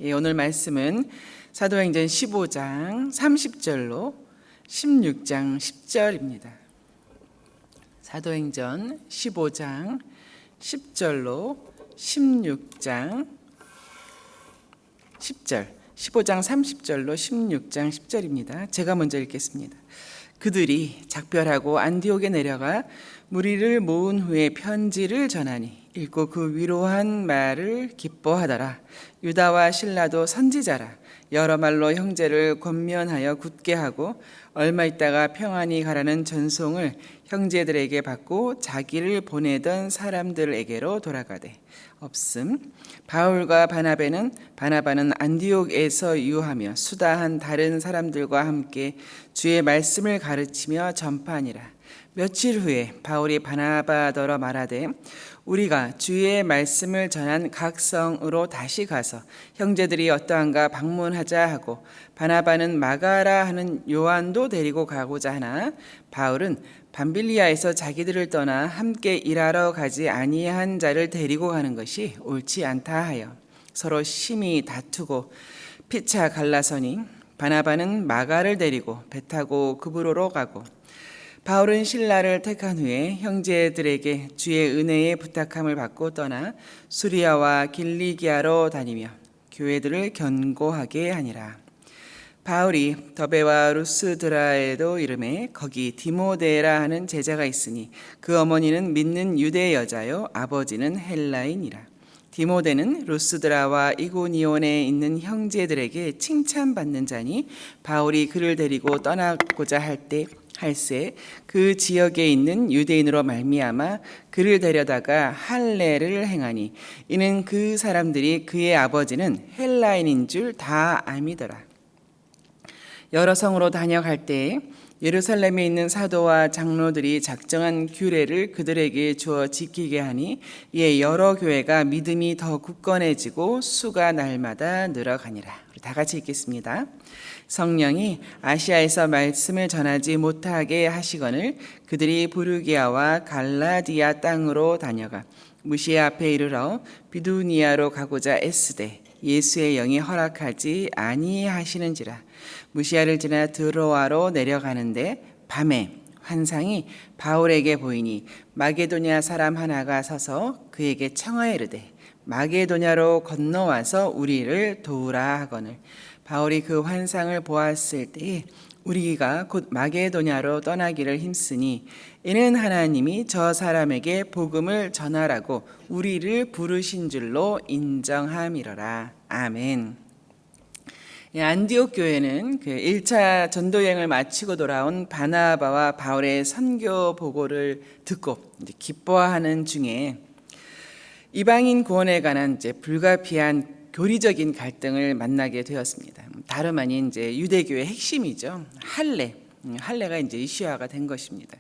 오늘 말씀은 사도행전 15장 30절로 16장 10절입니다. 사도행전 15장 10절로 16장 10절, 15장 30절로 16장 10절입니다. 제가 먼저 읽겠습니다. 그들이 작별하고 안디옥에 내려가 무리를 모은 후에 편지를 전하니 읽고 그 위로한 말을 기뻐하더라. 유다와 실라도 선지자라. 여러 말로 형제를 권면하여 굳게 하고 얼마 있다가 평안히 가라는 전송을 형제들에게 받고 자기를 보내던 사람들에게로 돌아가되 없음. 바울과 바나바는 안디옥에서 유하며 수다한 다른 사람들과 함께 주의 말씀을 가르치며 전파하니라. 며칠 후에 바울이 바나바더러 말하되 우리가 주의 말씀을 전한 각 성으로 다시 가서 형제들이 어떠한가 방문하자 하고 바나바는 마가라 하는 요한도 데리고 가고자 하나 바울은 밤빌리아에서 자기들을 떠나 함께 일하러 가지 아니한 자를 데리고 가는 것이 옳지 않다 하여 서로 심히 다투고 피차 갈라서니 바나바는 마가를 데리고 배 타고 그브로로 가고 바울은 실라를 택한 후에 형제들에게 주의 은혜에 부탁함을 받고 떠나 수리아와 길리기아로 다니며 교회들을 견고하게 하니라. 바울이 더베와 루스드라에도 이르매 거기 디모데라 하는 제자가 있으니 그 어머니는 믿는 유대 여자요 아버지는 헬라인이라. 디모데는 루스드라와 이고니온에 있는 형제들에게 칭찬받는 자니 바울이 그를 데리고 떠나고자 할세 그 지역에 있는 유대인으로 말미암아 그를 데려다가 할례를 행하니 이는 그 사람들이 그의 아버지는 헬라인인 줄 다 알미더라. 여러 성으로 다녀갈 때에 예루살렘에 있는 사도와 장로들이 작정한 규례를 그들에게 주어 지키게 하니 이에 여러 교회가 믿음이 더 굳건해지고 수가 날마다 늘어가니라. 우리 다 같이 읽겠습니다. 성령이 아시아에서 말씀을 전하지 못하게 하시거늘 그들이 부르기아와 갈라디아 땅으로 다녀가 무시아 앞에 이르러 비두니아로 가고자 애쓰되 예수의 영이 허락하지 아니하시는지라. 무시아를 지나 드로아로 내려가는데 밤에 환상이 바울에게 보이니 마게도냐 사람 하나가 서서 그에게 청하여 이르되 마게도냐로 건너와서 우리를 도우라 하거늘 바울이 그 환상을 보았을 때에 우리가 곧 마게도냐로 떠나기를 힘쓰니 이는 하나님이 저 사람에게 복음을 전하라고 우리를 부르신 줄로 인정함이로라. 아멘. 안디옥 교회는 그 1차 전도여행을 마치고 돌아온 바나바와 바울의 선교 보고를 듣고 기뻐하는 중에 이방인 구원에 관한 불가피한 교리적인 갈등을 만나게 되었습니다. 다름 아닌 유대교의 핵심이죠. 할례가 이슈화가 된 것입니다.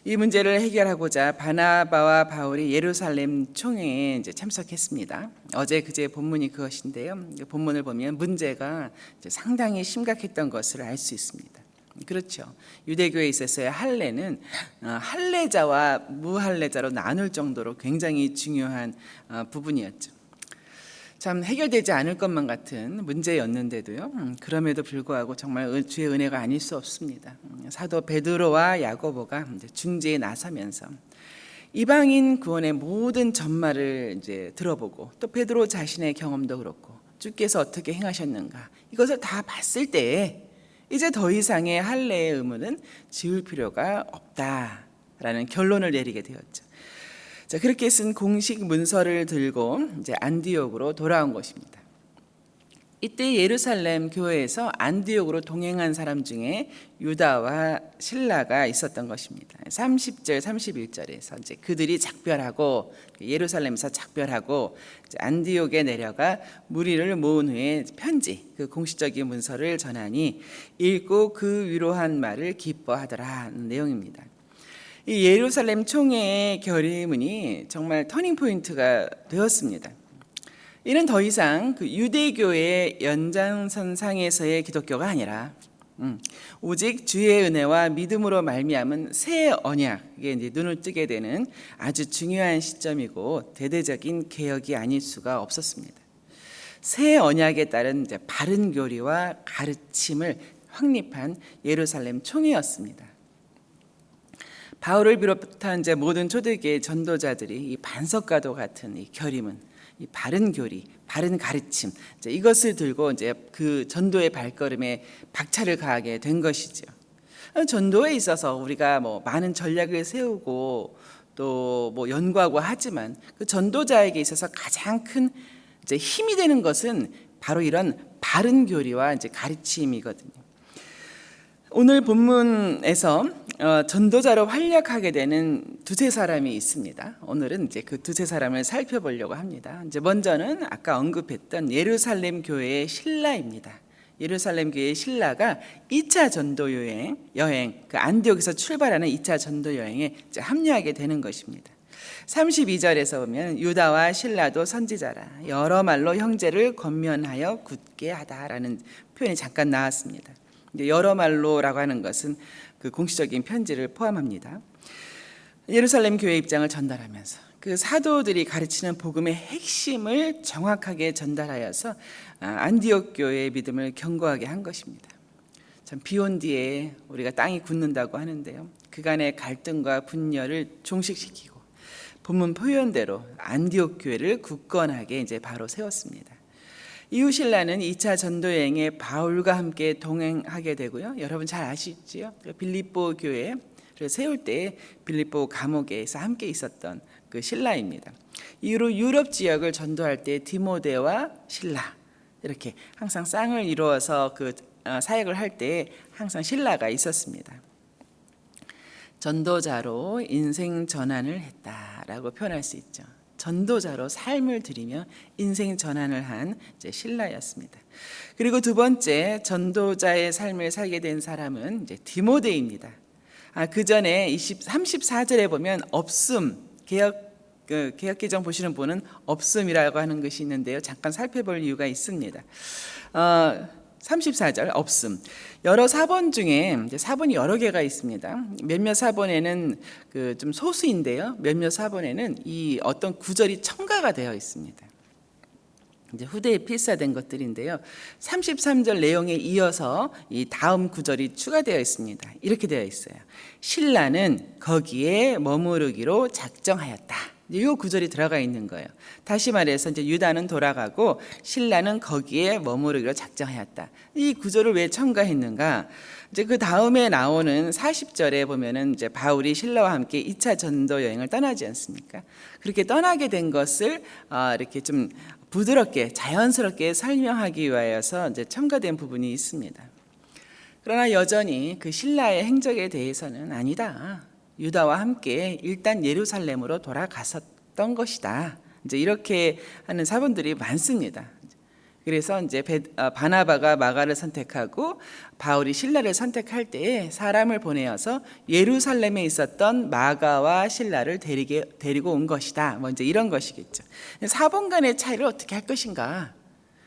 이 문제를 해결하고자 바나바와 바울이 예루살렘 총회에 참석했습니다. 어제 그제 본문이 그것인데요. 본문을 보면 문제가 상당히 심각했던 것을 알 수 있습니다. 그렇죠. 유대교에 있어서의 할례는 할례자와 무할례자로 나눌 정도로 굉장히 중요한 부분이었죠. 참 해결되지 않을 것만 같은 문제였는데도요. 그럼에도 불구하고 정말 주의 은혜가 아닐 수 없습니다. 사도 베드로와 야고보가 중재에 나서면서 이방인 구원의 모든 전말을 들어보고 또 베드로 자신의 경험도 그렇고 주께서 어떻게 행하셨는가 이것을 다 봤을 때에 이제 더 이상의 할례의 의무는 지울 필요가 없다라는 결론을 내리게 되었죠. 자, 그렇게 쓴 공식 문서를 들고 안디옥으로 돌아온 것입니다. 이때 예루살렘 교회에서 안디옥으로 동행한 사람 중에 유다와 실라가 있었던 것입니다. 30절, 31절에서 그들이 작별하고 예루살렘에서 작별하고 안디옥에 내려가 무리를 모은 후에 편지, 그 공식적인 문서를 전하니 읽고 그 위로한 말을 기뻐하더라는 내용입니다. 이 예루살렘 총회의 결의문이 정말 터닝 포인트가 되었습니다. 이는 더 이상 그 유대교의 연장선상에서의 기독교가 아니라 오직 주의 은혜와 믿음으로 말미암은 새 언약에 눈을 뜨게 되는 아주 중요한 시점이고 대대적인 개혁이 아닐 수가 없었습니다. 새 언약에 따른 이제 바른 교리와 가르침을 확립한 예루살렘 총회였습니다. 바울을 비롯한 이제 모든 초대교회 전도자들이 이 반석과도 같은 이 결의문, 이 바른 교리, 바른 가르침, 이제 이것을 들고 이제 그 전도의 발걸음에 박차를 가하게 된 것이죠. 전도에 있어서 우리가 뭐 많은 전략을 세우고 또 뭐 연구하고 하지만 그 전도자에게 있어서 가장 큰 이제 힘이 되는 것은 바로 이런 바른 교리와 이제 가르침이거든요. 오늘 본문에서 전도자로 활약하게 되는 두세 사람이 있습니다. 오늘은 이제 그 두세 사람을 살펴보려고 합니다. 이제 먼저는 아까 언급했던 예루살렘 교회의 신라입니다. 예루살렘 교회의 신라가 2차 전도 여행, 그 안디옥에서 출발하는 2차 전도 여행에 이제 합류하게 되는 것입니다. 32절에서 보면 유다와 신라도 선지자라 여러 말로 형제를 권면하여 굳게 하다라는 표현이 잠깐 나왔습니다. 여러 말로라고 하는 것은 그 공식적인 편지를 포함합니다. 예루살렘 교회 입장을 전달하면서 그 사도들이 가르치는 복음의 핵심을 정확하게 전달하여서 안디옥 교회의 믿음을 견고하게 한 것입니다. 참 비온 뒤에 우리가 땅이 굳는다고 하는데요. 그간의 갈등과 분열을 종식시키고 본문 표현대로 안디옥 교회를 굳건하게 이제 바로 세웠습니다. 이후 신라는 2차 전도 여행에 바울과 함께 동행하게 되고요. 여러분 잘 아시지요? 빌립보 교회를 세울 때 빌립보 감옥에서 함께 있었던 그 신라입니다. 이후로 유럽 지역을 전도할 때 디모데와 신라 이렇게 항상 쌍을 이루어서 그 사역을 할 때 항상 신라가 있었습니다. 전도자로 인생 전환을 했다라고 표현할 수 있죠. 전도자로 삶을 들이며 인생 전환을 한 이제 신라였습니다. 그리고 두 번째 전도자의 삶을 살게 된 사람은 이제 디모데입니다. 그 전에 34절에 보면 없음, 개역개정 보시는 분은 없음이라고 하는 것이 있는데요. 잠깐 살펴볼 이유가 있습니다. 34절 없음. 여러 사본 중에 이제 사본이 여러 개가 있습니다. 몇몇 사본에는 그 좀 소수인데요. 몇몇 사본에는 이 어떤 구절이 첨가가 되어 있습니다. 이제 후대에 필사된 것들인데요. 33절 내용에 이어서 이 다음 구절이 추가되어 있습니다. 이렇게 되어 있어요. 신라는 거기에 머무르기로 작정하였다. 이 구절이 들어가 있는 거예요. 다시 말해서 이제 유다는 돌아가고 신라는 거기에 머무르기로 작정하였다. 이 구절을 왜 첨가했는가? 이제 그 다음에 나오는 40절에 보면은 이제 바울이 신라와 함께 2차 전도 여행을 떠나지 않습니까? 그렇게 떠나게 된 것을 이렇게 좀 부드럽게 자연스럽게 설명하기 위하여서 이제 첨가된 부분이 있습니다. 그러나 여전히 그 신라의 행적에 대해서는 아니다. 유다와 함께 일단 예루살렘으로 돌아갔었던 것이다. 이제 이렇게 하는 사본들이 많습니다. 그래서 이제 바나바가 마가를 선택하고 바울이 신라를 선택할 때에 사람을 보내어서 예루살렘에 있었던 마가와 신라를 데리고 온 것이다. 뭐 이제 이런 것이겠죠. 사본 간의 차이를 어떻게 할 것인가?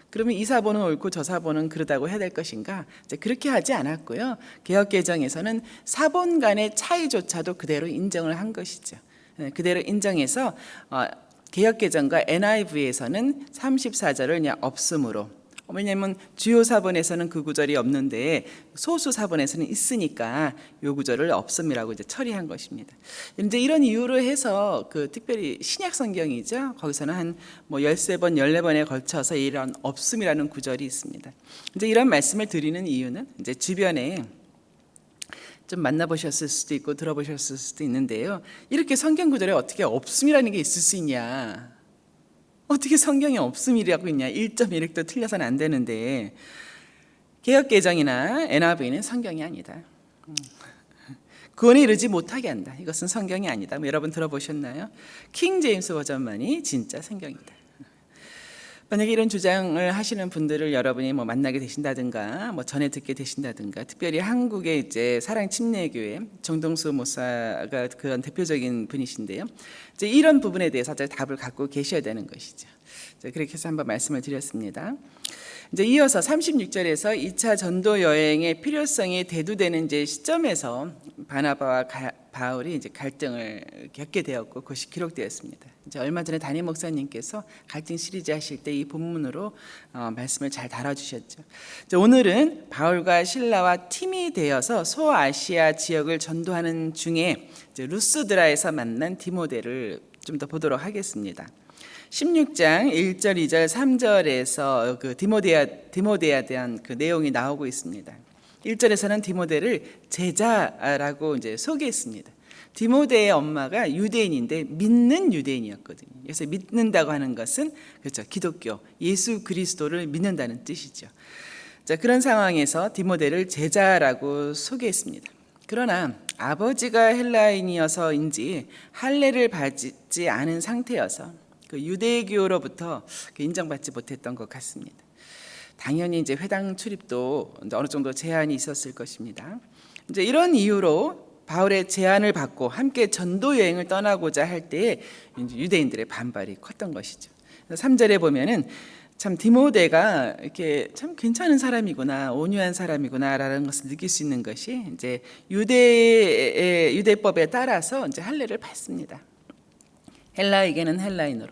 그러면 이 사본은 옳고 저 사본은 그러다고 해야 될 것인가? 이제 그렇게 하지 않았고요. 개역개정에서는 사본 간의 차이조차도 그대로 인정을 한 것이죠. 그대로 인정해서 개역개정과 NIV에서는 34절을 그냥 없음으로, 왜냐하면 주요 사본에서는 그 구절이 없는데 소수 사본에서는 있으니까 이 구절을 없음이라고 이제 처리한 것입니다. 이제 이런 이유로 해서 그 특별히 신약 성경이죠. 거기서는 한 뭐 13번, 14번에 걸쳐서 이런 없음이라는 구절이 있습니다. 이제 이런 말씀을 드리는 이유는 이제 주변에 좀 만나보셨을 수도 있고 들어보셨을 수도 있는데요. 이렇게 성경 구절에 어떻게 없음이라는 게 있을 수 있냐? 어떻게 성경에 없음이라고 있냐? 1.1획도 틀려서는 안 되는데 개역개정이나 NIV는 성경이 아니다. 구원에 이르지 못하게 한다. 이것은 성경이 아니다. 뭐 여러분 들어보셨나요? 킹 제임스 버전만이 진짜 성경이다. 만약에 이런 주장을 하시는 분들을 여러분이 뭐 만나게 되신다든가, 뭐 전에 듣게 되신다든가, 특별히 한국의 이제 사랑 침례교회 정동수 목사가 그런 대표적인 분이신데요. 이제 이런 부분에 대해서 답을 갖고 계셔야 되는 것이죠. 그렇게 해서 한번 말씀을 드렸습니다. 이제 이어서 36절에서 2차 전도 여행의 필요성이 대두되는 이제 시점에서 바나바와 바울이 이제 갈등을 겪게 되었고 그것이 기록되었습니다. 이제 얼마 전에 담임 목사님께서 갈등 시리즈 하실 때 이 본문으로 말씀을 잘 달아주셨죠. 오늘은 바울과 실라와 팀이 되어서 소아시아 지역을 전도하는 중에 이제 루스드라에서 만난 디모데를 좀 더 보도록 하겠습니다. 16장 1절, 2절, 3절에서 그 디모데에 대한 그 내용이 나오고 있습니다. 1절에서는 디모데를 제자라고 이제 소개했습니다. 디모데의 엄마가 유대인인데 믿는 유대인이었거든요. 그래서 믿는다고 하는 것은 그렇죠, 기독교, 예수 그리스도를 믿는다는 뜻이죠. 자, 그런 상황에서 디모데를 제자라고 소개했습니다. 그러나 아버지가 헬라인이어서인지 할례를 받지 않은 상태여서 그 유대교로부터 인정받지 못했던 것 같습니다. 당연히 이제 회당 출입도 어느 정도 제한이 있었을 것입니다. 이제 이런 이유로 바울의 제안을 받고 함께 전도 여행을 떠나고자 할 때에 유대인들의 반발이 컸던 것이죠. 3절에 보면은 참 디모데가 이렇게 참 괜찮은 사람이구나, 온유한 사람이구나라는 것을 느낄 수 있는 것이 이제 유대법에 따라서 이제 할례를 받습니다. 헬라에게는 헬라인으로,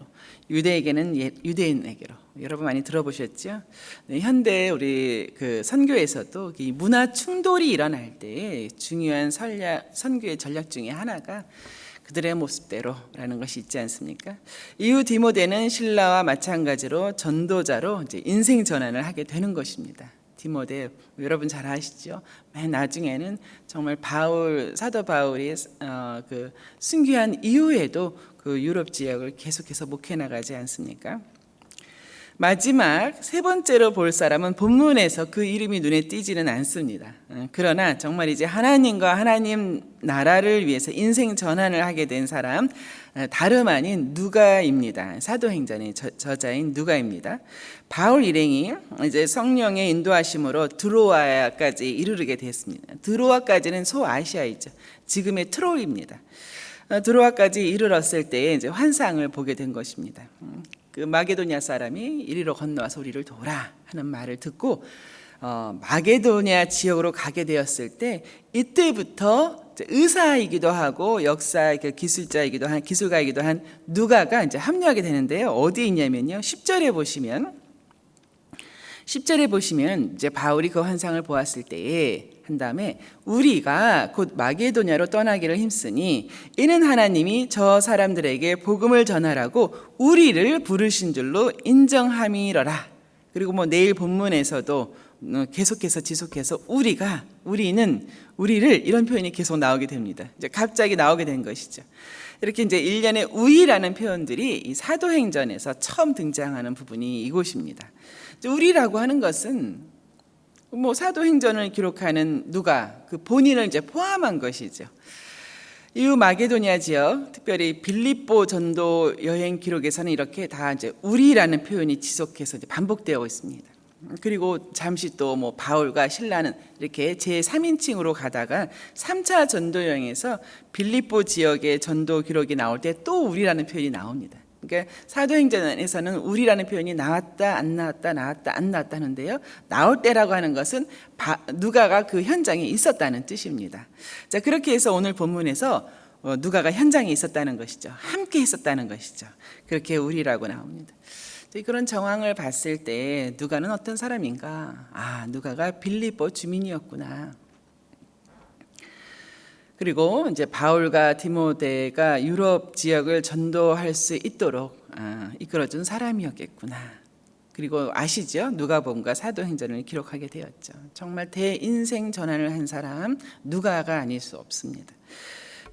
유대에게는 유대인에게로. 여러분 많이 들어보셨죠? 네, 현대 우리 그 선교에서도 이 문화 충돌이 일어날 때 중요한 선교의 전략 중에 하나가 그들의 모습대로라는 것이 있지 않습니까? 이후 디모데는 실라와 마찬가지로 전도자로 이제 인생 전환을 하게 되는 것입니다. 디모데 여러분 잘 아시죠? 맨 나중에는 정말 사도 바울이 그 순교한 이후에도 그 유럽 지역을 계속해서 목회 나가지 않습니까? 마지막 세 번째로 볼 사람은 본문에서 그 이름이 눈에 띄지는 않습니다. 그러나 정말 이제 하나님과 하나님 나라를 위해서 인생 전환을 하게 된 사람, 다름 아닌 누가입니다. 사도행전의 저자인 누가입니다. 바울 일행이 이제 성령의 인도하심으로 드로아까지 이르게 됐습니다. 드로아까지는 소아시아이죠. 지금의 트로이입니다. 드로아까지 이르렀을 때에 이제 환상을 보게 된 것입니다. 그 마게도냐 사람이 이리로 건너와서 우리를 도우라 하는 말을 듣고 마게도냐 지역으로 가게 되었을 때 이때부터 의사이기도 하고 역사 기술자이기도 한 기술가이기도 한 누가가 이제 합류하게 되는데요. 어디 있냐면요. 10절에 보시면 이제 바울이 그 환상을 보았을 때에 한 다음에 우리가 곧 마게도냐로 떠나기를 힘쓰니 이는 하나님이 저 사람들에게 복음을 전하라고 우리를 부르신 줄로 인정함이러라. 그리고 뭐 내일 본문에서도 계속해서 지속해서 우리를 이런 표현이 계속 나오게 됩니다. 이제 갑자기 나오게 된 것이죠. 이렇게 이제 일련의 우리라는 표현들이 이 사도행전에서 처음 등장하는 부분이 이곳입니다. 우리라고 하는 것은 뭐 사도행전을 기록하는 누가 그 본인을 이제 포함한 것이죠. 이후 마게도냐 지역, 특별히 빌립보 전도 여행 기록에서는 이렇게 다 이제 우리라는 표현이 지속해서 이제 반복되어 있습니다. 그리고 잠시 또 뭐 바울과 실라는 이렇게 제3인칭으로 가다가 3차 전도 여행에서 빌립보 지역의 전도 기록이 나올 때 또 우리라는 표현이 나옵니다. 그러니까 사도행전에서는 우리라는 표현이 나왔다 안 나왔다 나왔다 안 나왔다 하는데요. 나올 때라고 하는 것은 누가가 그 현장에 있었다는 뜻입니다. 자, 그렇게 해서 오늘 본문에서 누가가 현장에 있었다는 것이죠. 함께 있었다는 것이죠. 그렇게 우리라고 나옵니다. 그런 정황을 봤을 때 누가는 어떤 사람인가? 누가가 빌립보 주민이었구나. 그리고 이제 바울과 디모데가 유럽 지역을 전도할 수 있도록 이끌어준 사람이었겠구나. 그리고 아시죠? 누가복음과 사도행전을 기록하게 되었죠. 정말 대인생 전환을 한 사람 누가가 아닐 수 없습니다.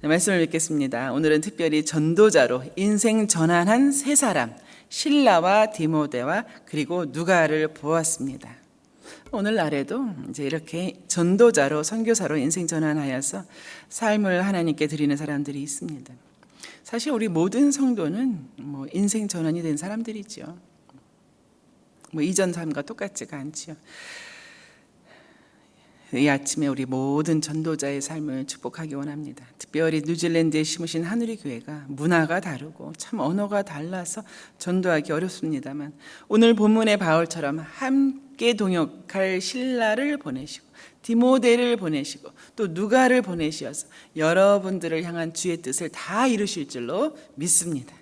말씀을 읽겠습니다. 오늘은 특별히 전도자로 인생 전환한 세 사람, 실라와 디모데와 그리고 누가를 보았습니다. 오늘날에도 이제 이렇게 전도자로 선교사로 인생 전환하여서 삶을 하나님께 드리는 사람들이 있습니다. 사실 우리 모든 성도는 뭐 인생 전환이 된 사람들이죠. 뭐 이전 삶과 똑같지가 않지요. 이 아침에 우리 모든 전도자의 삶을 축복하기 원합니다. 특별히 뉴질랜드에 심으신 하늘의 교회가 문화가 다르고 참 언어가 달라서 전도하기 어렵습니다만 오늘 본문의 바울처럼 함께 함께 동역할 실라를 보내시고 디모데를 보내시고 또 누가를 보내시어서 여러분들을 향한 주의 뜻을 다 이루실 줄로 믿습니다.